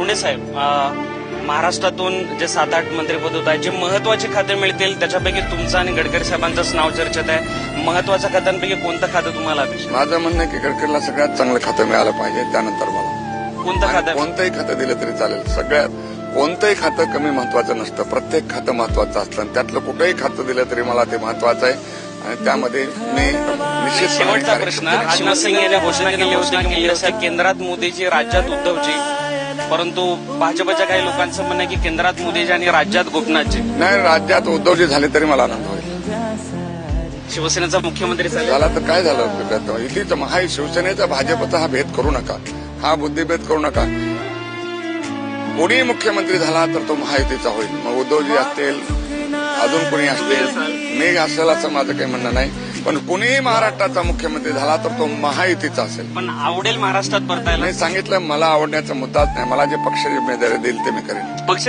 पुणे साहेब, महाराष्ट्रातून जे 7-8 मंत्रिपद होत आहे, जे महत्वाचे खाते मिळतील त्याच्यापैकी तुमचं आणि गडकरी साहेबांचंच नाव चर्चेत आहे. महत्वाच्या खात्यांपैकी कोणतं खातं तुम्हाला अपेक्षित? माझं म्हणणं आहे की गडकरीला सगळ्यात चांगलं खातं मिळालं पाहिजे. त्यानंतर मला कोणतं खातं? कोणतंही खातं दिलं तरी चालेल. सगळ्यात कोणतंही खातं कमी महत्वाचं नसतं. प्रत्येक खातं महत्वाचं असतं आणि त्यातलं कुठंही खातं दिलं तरी मला ते महत्वाचं आहे आणि त्यामध्ये मी निश्चित. शेवटचा प्रश्न, राजनाथ सिंह यांनी घोषणा केली होती की मुंडे साहेब केंद्रात मोदीजी, राज्यात उद्धवजी, परंतु भाजपच्या काही लोकांचं म्हणणं आहे की केंद्रात मोदीजी आणि राज्यात गोपनाथजी. नाही, राज्यात उद्धवजी झाले तरी मला आनंद होईल. शिवसेनेचा मुख्यमंत्री झाला तर काय झालं? इथेच हा शिवसेनेचा भाजपचा हा भेद करू नका, हा बुद्धिभेद करू नका. कोणी मुख्यमंत्री झाला तर तो महायुतीचा होईल. मग उद्धवजी असतील, अजून कोणी असतील, मी असेल असं माझं काही म्हणणं नाही. पण कुणीही महाराष्ट्राचा मुख्यमंत्री झाला तर तो महायुतीचा असेल. पण आवडेल महाराष्ट्रात परतायला? मी सांगितलं, मला आवडण्याचा मुद्दाच नाही. मला जे पक्ष जिम्मेदारी देईल ते मी करेन. पक्ष